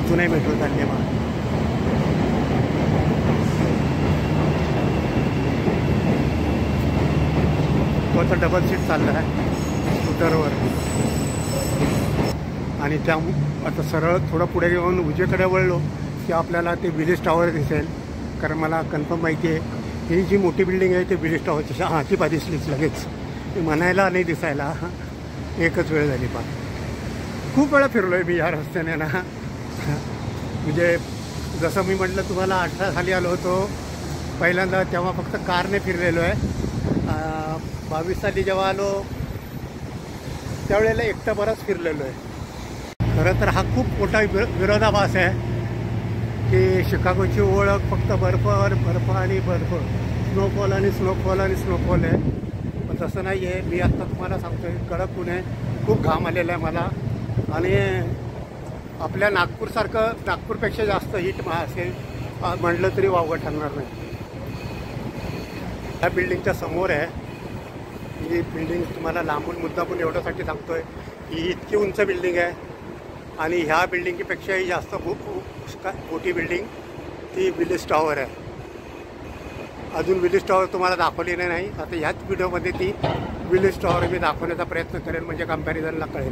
इथूनही metro चालली आहे मला. तो आता डबल सीट चालला आहे स्कूटरवर. आणि त्या आता सरळ थोडं पुढे घेऊन उजवीकडे वळलो की आपल्याला ते विलेज टॉवर दिसेल. कारण मला कन्फर्म माहिती आहे ही जी मोठी बिल्डिंग आहे ते विलेज टॉवरची. हां ती पा दिसलीच लगेच. मी म्हणायला नाही दिसायला एकच वेळ झाली पा. खूप वेळा फिरलो आहे मी या रस्त्याने ना. म्हणजे जसं मी म्हटलं तुम्हाला 18 साली आलो होतो पहिल्यांदा, तेव्हा फक्त कारने फिरलेलो आहे. 22 साली जेव्हा आलो त्यावेळेला एकटा बराच फिरलेलो आहे. खरं तर हा खूप मोठा विरोधाभास आहे की शिकागोची ओळख फक्त बर्फ आणि बर्फ, स्नोफॉल आणि स्नोफॉल आणि स्नोफॉल आहे. पण तसं नाही आहे. मी आत्ता तुम्हाला सांगतो आहे कडक ऊन आहे, खूप घाम आलेला आहे मला. आणि आपल्या नागपूरपेक्षा जास्त हीट असेल म्हटलं तरी वावगं ठरणार नाही. ह्या बिल्डिंगच्या समोर आहे. ही बिल्डिंग तुम्हाला लांबून मुद्दामून एवढ्यासाठी सांगतो आहे ही इतकी उंच बिल्डिंग आहे. आणि ह्या बिल्डिंगपेक्षाही जास्त मोठी बिल्डिंग ती विलेज टॉवर आहे. अजून विलेज टॉवर तुम्हाला दाखवली नाही. आता ह्याच व्हिडिओमध्ये ती विलेज टॉवर मी दाखवण्याचा प्रयत्न करेल, म्हणजे कम्पॅरिझनला कळेल.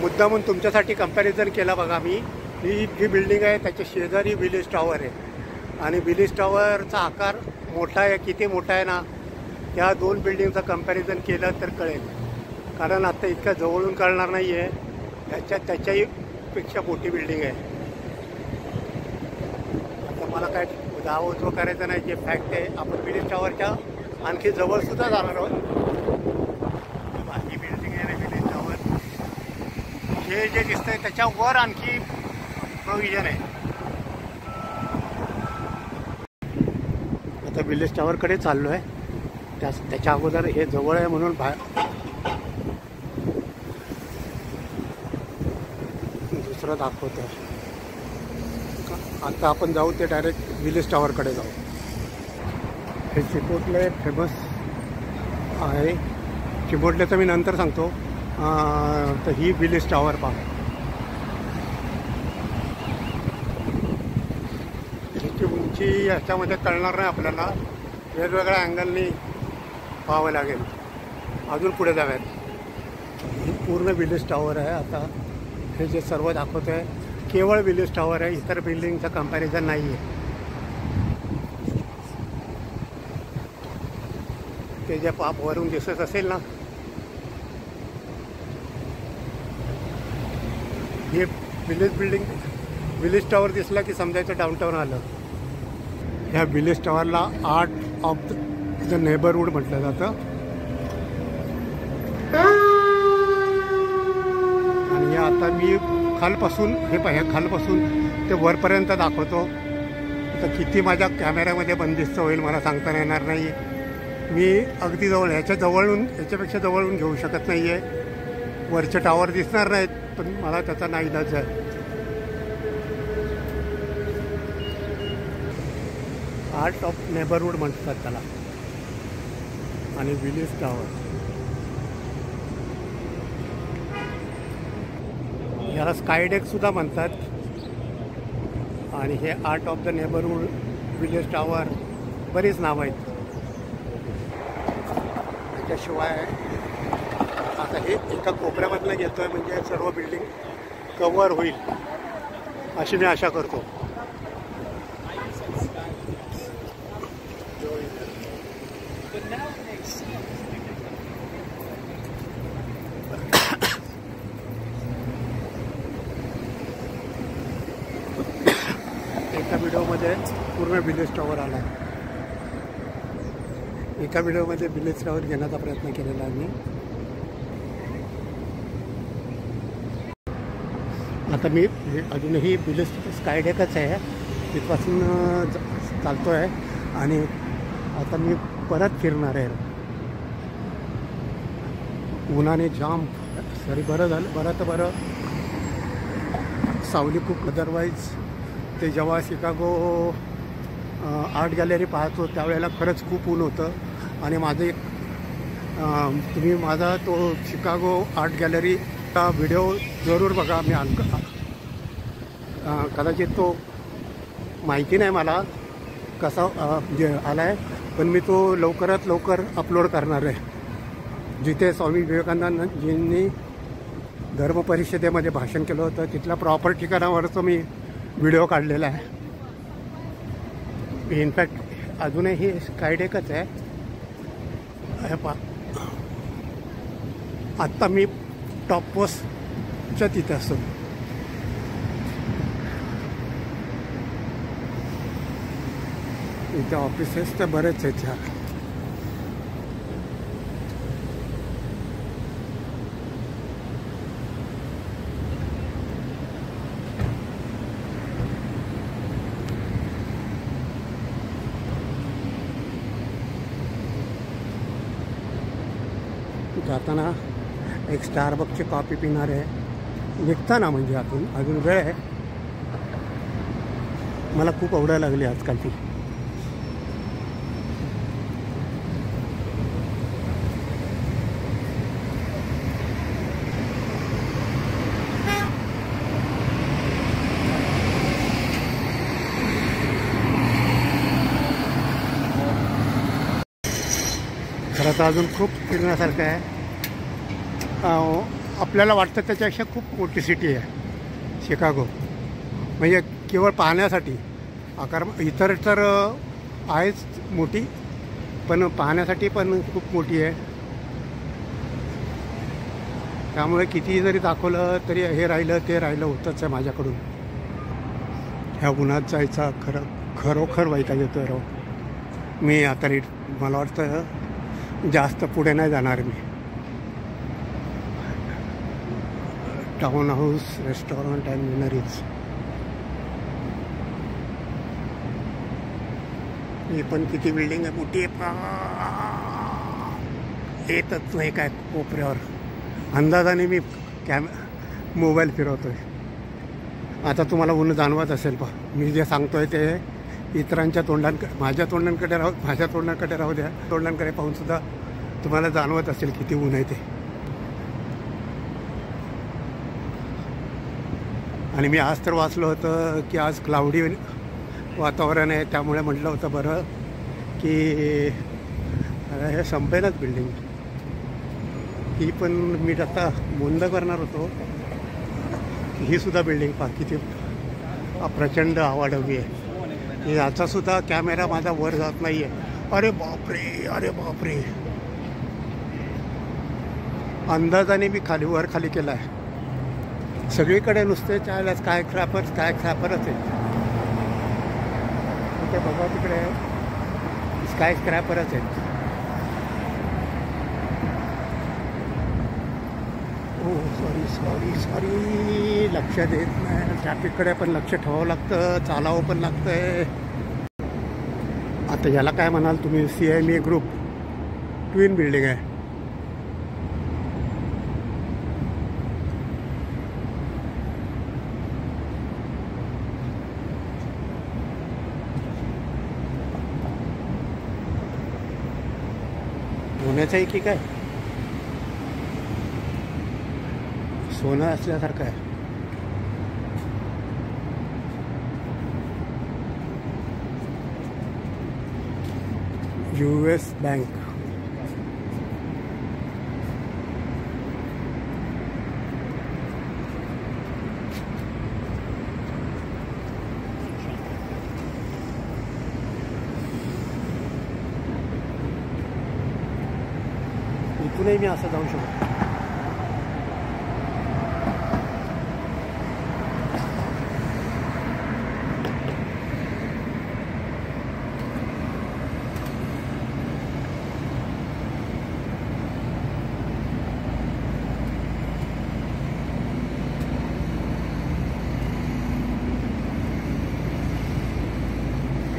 मुद्दामून तुमच्यासाठी कम्पॅरिझन केला बघा मी. ही जी बिल्डिंग आहे त्याच्या शेजारी विलेज टॉवर आहे. आणि विलेज टॉवरचा आकार मोठा आहे, किती मोठा आहे ना, त्या दोन बिल्डिंगचं कम्पॅरिझन केलं तर कळेल. कारण आत्ता इतक्या जवळून कळणार नाही आहे. त्याच्याही पेक्षा मोठी बिल्डिंग आहे. आता मला काय दावोजो करायचं नाही, जे फॅक्ट आहे. आपण विलेज टॉवरच्या आणखी जवळसुद्धा जाणार आहोत. ही बिल्डिंग आहे ना विलेज टॉवर. हे जे दिसतं आहे त्याच्यावर आणखी प्रोव्हिजन आहे. आता विलेज टॉवरकडे चाललो आहे. त्याच्या अगोदर हे जवळ आहे म्हणून दुसरं दाखवतो. आता आपण जाऊ ते डायरेक्ट विलेज टॉवरकडे जाऊ. हे चिपोटले फेमस आहे. चिपोटलेचं मी नंतर सांगतो. तर ही विलेज टॉवर पहा. याची उंची याच्यामध्ये कळणार नाही आपल्याला, वेगवेगळ्या अँगलनी पाहावं लागेल. अजून पुढे जाऊयात. ही पूर्ण विलेज टॉवर आहे. आता हे जे सर्व दाखवतो आहे केवळ विलेज टॉवर आहे, इतर बिल्डिंगचं कम्पॅरिझन नाही आहे. ते जे पाप वरून दिसत असेल ना, हे विलेज टॉवर दिसला की समजायचं डाऊनटाऊन आलं. ह्या विलेज टॉवरला आर्ट ऑफ द नेबरहूड म्हटलं जातं. आणि आता मी खालपासून ते वरपर्यंत दाखवतो. तर किती माझ्या कॅमेऱ्यामध्ये बंदिस्त होईल मला सांगता येणार नाही. मी अगदी जवळ याच्यापेक्षा जवळून घेऊ शकत नाही आहे. वरचे टॉवर दिसणार नाहीत, पण मला त्याचा नाईलाज आहे. आर्ट ऑफ नेबरहूड म्हणतात त्याला. आणि विलेज टॉवर याला स्कायडेकसुद्धा म्हणतात. आणि हे art of the neighbourhood, village tower, बरीच नावं आहेत. त्याच्याशिवाय आता हे एका कोपऱ्यामधनं घेतो आहे म्हणजे सर्व बिल्डिंग कव्हर होईल अशी मी आशा करतो. एका व्हिडिओमध्ये पूर्ण विलेज टॉवर आला. एका व्हिडिओमध्ये विलेज टॉवर घेण्याचा प्रयत्न केलेला आहे मी. आता मी अजूनही विलेज स्कायडेकच आहे, तिथपासून चालतो आहे. आणि आता मी परत फिरणार आहे. उन्हाने जाम बरं सावली खूप. अदरवाईज ते जेव्हा शिकागो आर्ट गॅलरी पाहतो त्यावेळेला खरंच खूप ऊन होतं. आणि तुम्ही माझा तो शिकागो आर्ट गॅलरीचा व्हिडिओ जरूर बघा. मी कदाचित तो माहिती नाही मला कसा जे आला आहे, पण मी तो लवकरात लवकर अपलोड करणार आहे. जिथे स्वामी विवेकानंदजींनी धर्म परिषदेमध्ये भाषण केलं होतं तिथल्या प्रॉपर ठिकाणावरचं मी व्हिडिओ काढलेला आहे. इनफॅक्ट अजूनही स्कायडेकच आहे. आत्ता मी टॉप पोस्टच्या तिथे असतो. इथे ऑफिसेस तर बरेच आहेत ह्या. जाताना एक स्टारबक्सची कॉफी पिणार आहे. निघताना म्हणजे अजून वेळ आहे. मला खूप आवडायला लागली आजकाल ती. खरं तर अजून खूप फिरण्यासारखं आहे. आपल्याला वाटतं त्याच्यापेक्षा खूप मोठी सिटी आहे शिकागो. म्हणजे केवळ पाहण्यासाठी आकार इतर तर आहेच मोठी, पण पाहण्यासाठी पण खूप मोठी आहे. त्यामुळे कितीही जरी दाखवलं तरी हे राहिलं ते राहिलं होतंच आहे माझ्याकडून. ह्या उन्हात जायचा खरोखर वैताग येतो राव. मी आता मला वाटतं जास्त पुढे नाही जाणार मी. टाउन हाऊस रेस्टॉरंट अँड विनरीज ही पण किती बिल्डिंग आहे, मोठी आहे. येतच नाही काय कोपऱ्यावर. अंदाजाने मी मोबाईल फिरवतोय. आता तुम्हाला ऊन जाणवत असेल पहा. मी जे सांगतोय ते इतरांच्या माझ्या तोंडांकडे राहू द्या. तोंडांकडे पाहून सुद्धा तुम्हाला जाणवत असेल किती ऊन आहे ते. आणि मी आज तर वाचलं होतं की आज क्लाउडी वातावरण आहे, त्यामुळे म्हटलं होतं बरं की हे संपेनच बिल्डिंग. ही पण मी आता बंद करणार होतो. ही सुद्धा बिल्डिंग पहा किती प्रचंड आवाढव्य आहे. याचासुद्धा कॅमेरा माझा वर जात नाही आहे. अरे बापरे, अरे बापरे. अंदाजाने मी खाली केला आहे. सगळीकडे नुसते चायला स्काय क्रॅपरच आहे. तिथे बघा तिकडे स्काय स्क्रॅपरच आहेत. हो सॉरी लक्ष देत नाही. ट्रॅफिककडे पण लक्ष ठेवावं लागतं, चालावं पण लागतंय. आता याला काय म्हणाल तुम्ही? CME ग्रुप ट्विन बिल्डिंग आहे. सोन्याचं आहे की काय? सोनं असल्यासारखं आहे. US bank. इथूनही मी असं जाऊ शकतो.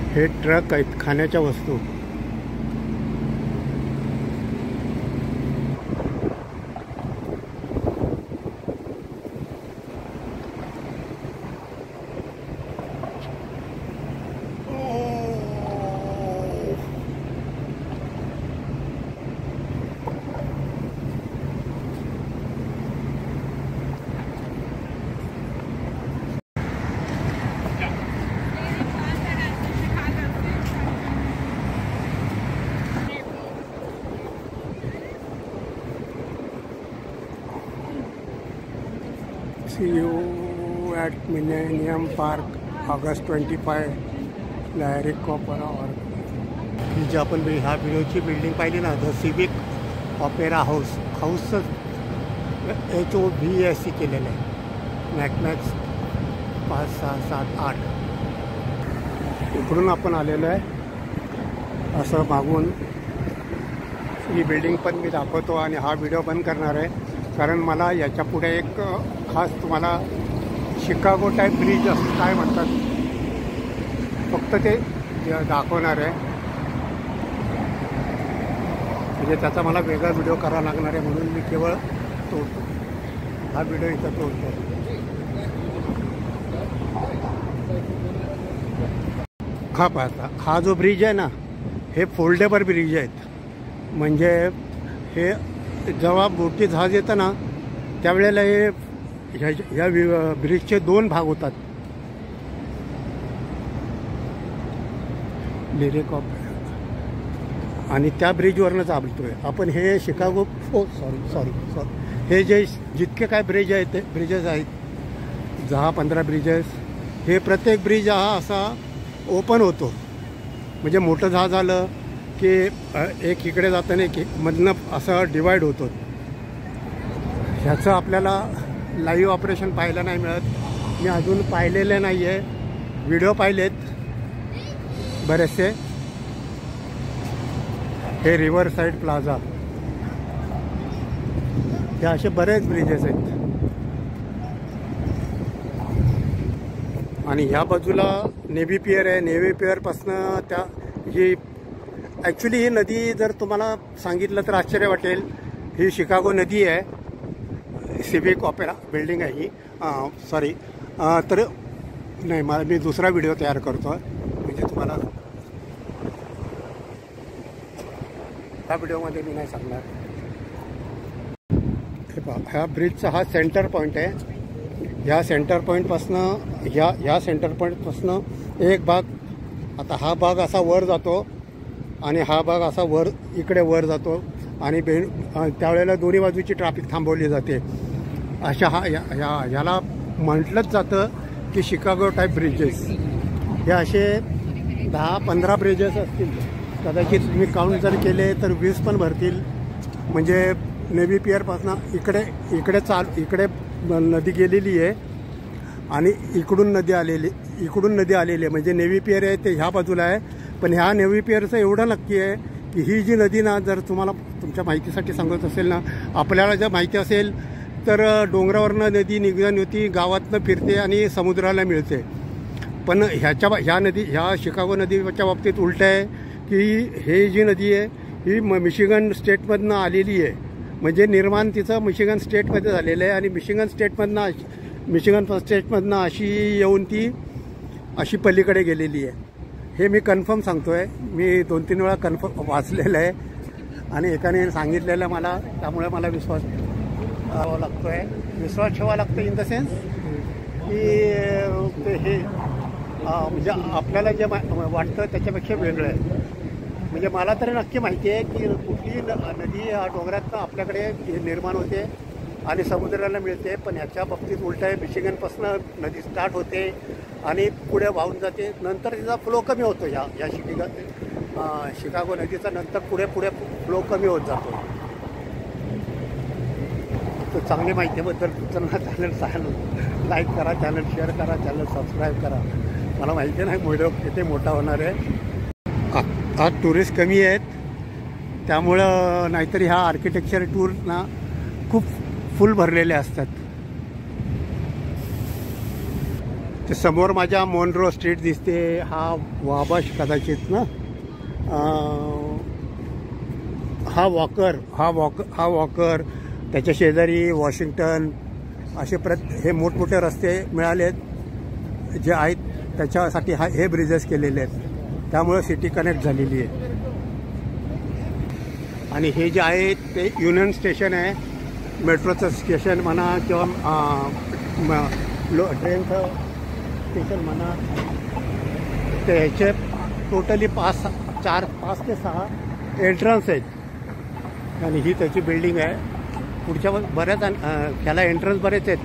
हे ट्रक आहेत खाण्याच्या वस्तू. See you at Millennium Park, August 25, Lyric Opera. ही जी आपण ह्या व्हिडिओची बिल्डिंग पाहिली ना, द सिविक ऑपेरा हाऊसचं HOVSC केलेलं आहे. मॅक्स 5, 6, 7, 8 इकडून आपण आलेलो आहे. असं मागून ही बिल्डिंग पण मी दाखवतो आणि हा व्हिडिओ बंद करणार आहे, कारण मला याच्या पुढे एक खास तुम्हाला शिकागो टाईप ब्रिज असं काय म्हणतात फक्त ते दाखवणार आहे. म्हणजे त्याचा मला वेगळा व्हिडिओ करावा लागणार आहे, म्हणून मी केवळ तोडतो हा व्हिडिओ इथं तोडतो. हा पाहता, हा जो ब्रिज आहे ना, हे फोल्डेबल ब्रिज आहेत. म्हणजे हे जेव्हा मोठी जहाज येतं ना, त्यावेळेला हे ह्या ब्रिजचे 2 भाग होतात. लिरिक ऑफ आणि त्या ब्रिजवरनं चालतोय आपण. हे शिकागो सॉरी हे जे जितके काय ब्रिजेस आहेत 10-15 ब्रिजेस, हे प्रत्येक ब्रिज हा असा ओपन होतो. म्हणजे मोठं जहाज आलं की एक इकडे जाताना एक मधनं असं डिवाईड होतो. ह्याचं आपल्याला लाईव्ह ऑपरेशन पाहायला नाही मिळत. मी अजून पाहिलेले नाही आहे, व्हिडिओ पाहिलेत बरेचसे. हे रिव्हर साईड प्लाझा, हे असे बरेच ब्रिजेस आहेत. आणि ह्या बाजूला नेव्ही पियर आहे. नेव्ही पियरपासनं त्या ही ॲक्च्युली ही नदी जर तुम्हाला सांगितलं तर आश्चर्य वाटेल. ही शिकागो नदी आहे. सिविक ऑपेरा बिल्डिंग आहे ही. सॉरी, तर नाही, मी दुसरा व्हिडिओ तयार करतो म्हणजे तुम्हाला ह्या व्हिडिओमध्ये मी नाही सांगणार. हे पहा, ह्या ब्रिजचा हा सेंटर पॉईंट आहे. ह्या सेंटर पॉईंटपासनं ह्या सेंटर पॉईंटपासनं एक भाग, आता हा भाग असा वर जातो आणि हा भाग असा इकडे वर जातो आणि त्यावेळेला दोन्ही बाजूची ट्रॅफिक थांबवली जाते. अशा ह्याला म्हटलंच जातं की शिकागो टाईप ब्रिजेस. हे असे 10-15 ब्रिजेस असतील कदाचित. मी काउंट जर केले तर 20 पण भरतील. म्हणजे नेव्ही पियरपासून इकडे नदी गेलेली आहे आणि इकडून नदी आलेली आहे. म्हणजे नेव्ही पियर आहे ते ह्या बाजूला आहे. पण ह्या नेव्ही पियरचं एवढं नक्की आहे की ही जी नदी ना, जर तुम्हाला तुमच्या माहितीसाठी सांगत असेल ना, आपल्याला जर माहिती असेल तर डोंगरावरनं नदी निघून होती, गावातनं फिरते आणि समुद्राला मिळते. पण ह्या शिकागो नदीच्या बाबतीत उलट आहे की हे जी नदी आहे ही मिशिगन स्टेटमधनं आलेली आहे. म्हणजे निर्माण तिचं मिशिगन स्टेटमध्ये झालेलं आहे आणि मिशिगन स्टेटमधनं अशी येऊन ती अशी पलीकडे गेलेली आहे. हे मी कन्फर्म सांगतो आहे. मी 2-3 वेळा कन्फर्म वाचलेलं आहे आणि एकाने सांगितलेलं मला, त्यामुळे मला विश्वास ठेवावा लागतो आहे. विश्वास ठेवावा लागतो इन द सेन्स की हे म्हणजे आपल्याला जे वाटतं त्याच्यापेक्षा वेगळं आहे. म्हणजे मला तरी नक्की माहिती आहे की कुठली नदी ह्या डोंगरातनं आपल्याकडे निर्माण होते आणि समुद्राला मिळते. पण ह्याच्या बाबतीत उलट आहे. मिशिगनपासून नदी स्टार्ट होते आणि पुढे वाहून जाते. नंतर तिचा फ्लो कमी होतो. ह्या शिकागो नदीचा नंतर पुढे फ्लो कमी होत जातो. तर चांगली माहितीबद्दल तुमचं चॅनल लाईक करा, चॅनल शेअर करा, चॅनल सबस्क्राईब करा. मला माहिती नाही व्हिडिओ किती मोठा होणार आहे. आज टुरिस्ट कमी आहेत त्यामुळं, नाहीतरी ह्या आर्किटेक्चर टूरना खूप फुल भरलेले असतात. ते समोर माझ्या मोनरो स्ट्रीट दिसते. हा वाबाश कदाचित ना, हा वॉकर त्याच्या शेजारी वॉशिंग्टन असे हे मोठमोठे रस्ते मिळालेत जे आहेत. त्याच्यासाठी हे ब्रिजेस केलेले आहेत. त्यामुळे सिटी कनेक्ट झालेली आहे. आणि हे जे आहे ते युनियन स्टेशन आहे. मेट्रोचं स्टेशन म्हणा किंवा ट्रेनचं स्टेशन म्हणा. ते ह्याचे टोटली 5 ते 6 एंट्रन्स आहेत. आणि ही त्याची बिल्डिंग आहे. पुढच्या बऱ्याच ह्याला एंट्रन्स बरेच आहेत.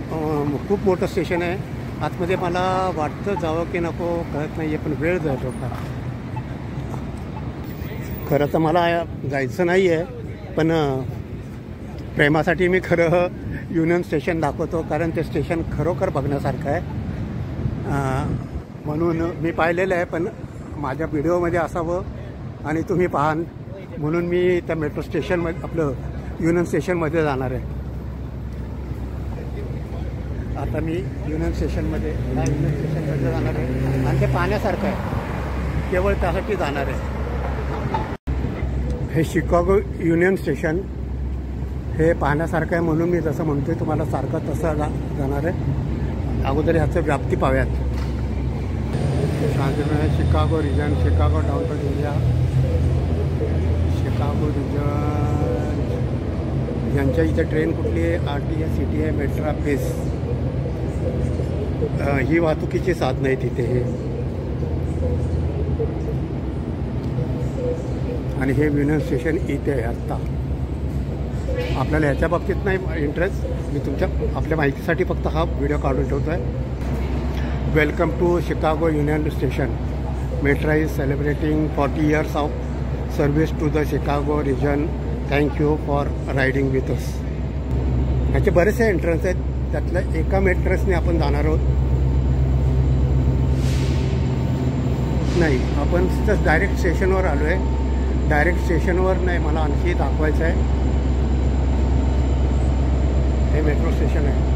खूप मोठं स्टेशन आहे. आतमध्ये मला वाटतं जावं की नको कळत नाही आहे, पण वेळ जातो का. खरं तर मला जायचं नाही आहे, पण प्रेमासाठी मी खरं युनियन स्टेशन दाखवतो, कारण ते स्टेशन खरोखर बघण्यासारखं आहे. म्हणून मी पाहिलेलं आहे, पण माझ्या व्हिडिओमध्ये असावं आणि तुम्ही पाहाल म्हणून मी त्या मेट्रो स्टेशनमध्ये आपलं युनियन स्टेशनमध्ये जाणार आहे. आता मी युनियन स्टेशनमध्ये जाणार आहे आणि ते पाहण्यासारखं आहे, केवळ त्यासाठी जाणार आहे. हे शिकागो युनियन स्टेशन हे पाहण्यासारखं आहे, म्हणून मी जसं म्हणतो आहे तुम्हाला सारखं तसं जाणार आहे. अगोदर ह्याचं व्याप्ती पाहूयात. Chicago region, Chicago downtown area, Chicago region. यांच्या इथे ट्रेन कुठली आहे? RTS, सिटी आहे, मेट्रो पेस. ही वाहतुकीची साधनं आहे तिथे हे. आणि हे युनियन स्टेशन इथे आहे. आत्ता आपल्याला ह्याच्या बाबतीत नाही इंटरेस्ट, मी आपल्या माहितीसाठी फक्त हा व्हिडिओ काढून ठेवतो आहे. Welcome to Chicago Union Station. Metro is celebrating 40 years of service to the Chicago region. Thank you for riding with us. ह्याचे बरेचसे एंट्रन्स आहेत, त्यातल्या एका मेट्रसने आपण जाणार आहोत. नाही, आपण तिथं डायरेक्ट स्टेशनवर आलो आहे. डायरेक्ट स्टेशनवर नाही, मला आणखी दाखवायचं आहे. हे मेट्रो स्टेशन आहे.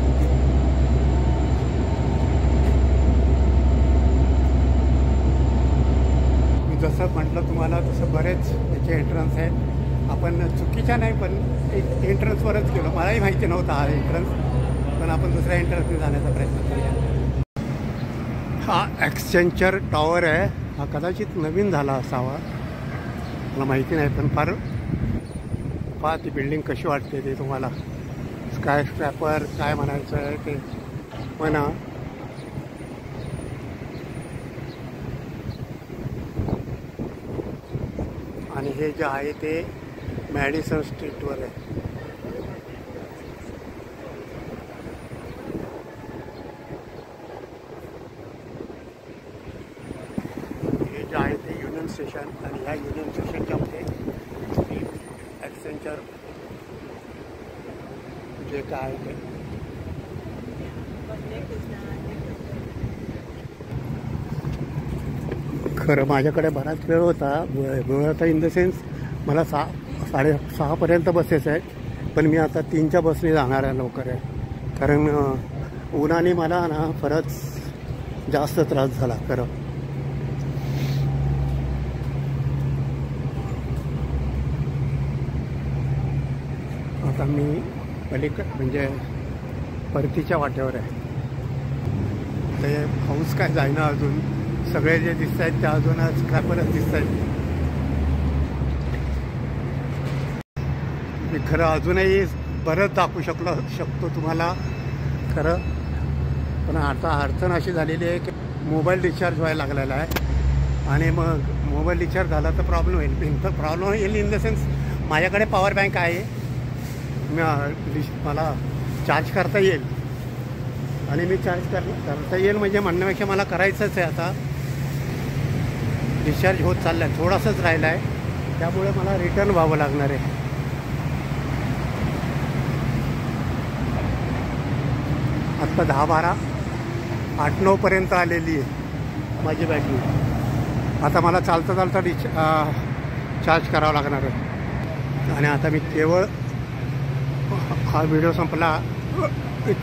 मी जसं म्हटलं तुम्हाला तसं बरेच त्याचे एंट्रन्स आहेत. आपण चुकीच्या नाही, पण एक एंट्रन्सवरच गेलो. मलाही माहिती नव्हता हा एंट्रन्स, पण आपण दुसऱ्या एंट्रन्सने जाण्याचा प्रयत्न करूया. हा ॲक्सेंचर टॉवर आहे. हा कदाचित नवीन झाला असावा, मला माहिती नाही, पण फार ती बिल्डिंग कशी वाटते ते तुम्हाला. स्काय स्क्रॅपर काय म्हणायचं आहे ते म्हणा. आणि हे जे आहे ते मॅडिसन स्ट्रीटवर आहे. हे जे आहे ते युनियन स्टेशन, आणि ह्या युनियन स्टेशनच्या मध्ये ॲक्सेंचर जे काय आहे ते. खरं माझ्याकडे बराच वेळ होता इन द सेन्स मला 6:30पर्यंत बसेस आहेत, पण मी आता 3च्या बसने जाणार आहे लवकर आहे, कारण उन्हाने मला ना फारच जास्त त्रास झाला खरं. आता मी म्हणजे परतीच्या वाटेवर आहे. ते हाऊस काय जायना अजून. सगळे जे दिसत आहेत ते अजून स्क्रॅपरच दिसत आहेत. मी खरं अजूनही बरंच दाखवू शकतो तुम्हाला खरं, पण आता अडचण अशी झालेली आहे की मोबाईल रिचार्ज व्हायला लागलेला आहे, आणि मग मोबाईल रिचार्ज झाला तर प्रॉब्लेम होईल. इन द सेन्स माझ्याकडे पॉवर बँक आहे, मला चार्ज करता येईल, आणि मी चार्ज करता येईल म्हणजे म्हणण्यापेक्षा मला करायचंच आहे. आता डिस्चार्ज होत चालला आहे, थोडासाच राहिला आहे, त्यामुळे मला रिटर्न व्हावं लागणार आहे. आत्ता 10, 12, 8, 9पर्यंत आलेली आहे माझी बॅटरी. आता मला चालता चार्ज करावं लागणार आहे. आणि आता मी केवळ हा व्हिडिओ संपला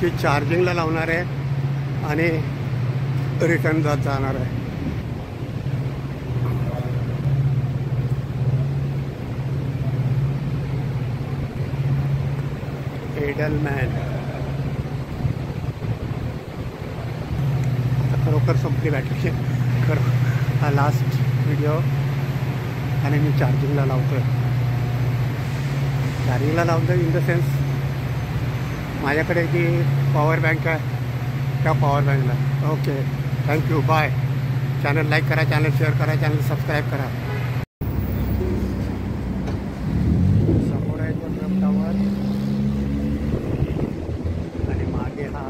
की चार्जिंगला लावणार आहे आणि रिटर्न जाणार आहे. एडलमॅन आता खरोखर संपली बॅटरी. हा लास्ट व्हिडिओ, आणि मी चार्जिंगला लावतो आहे. चार्जिंगला लावतो इन द सेन्स माझ्याकडे जी पॉवर बँक आहे त्या पॉवर बँकला. Okay, thank you, bye. Channel like करा, चॅनल शेअर करा, चॅनल सबस्क्राईब करा. समोर आहे तो ट्रम्प टावर, आणि मागे हा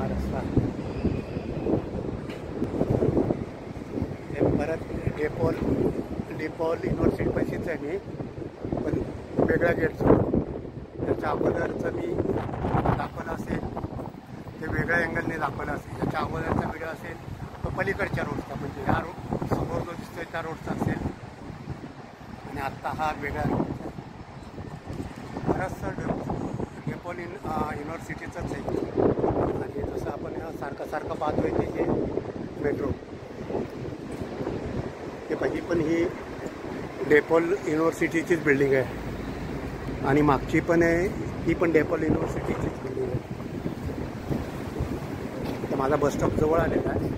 डेपॉल युनिव्हर्सिटी पैसेच आहे मी, पण वेगळ्या गेटचं. त्याच्या अगोदरचं मी दाखवलं असेल ते वेगळ्या अँगलने दाखवलं असेल. याच्या अगोदरचा व्हिडिओ असेल तो पलीकडच्या रोडचा, म्हणजे ह्या रोड समोर जो दिसतोय त्या रोडचा असेल, आणि आत्ता हा वेगळा रोडचा. बरंचसं डेपॉल युनिव्हर्सिटीचंच आहे. आणि जसं आपण सारखं पाहतोय ते हे मेट्रो, हे पाहिजे पण ही डेपॉल युनिव्हर्सिटीचीच बिल्डिंग आहे. आणि मागची पण आहे, ती पण डेपॉल युनिव्हर्सिटीचीच बिल्डिंग आहे. तर माझा बस स्टॉप जवळ आलेला आहे.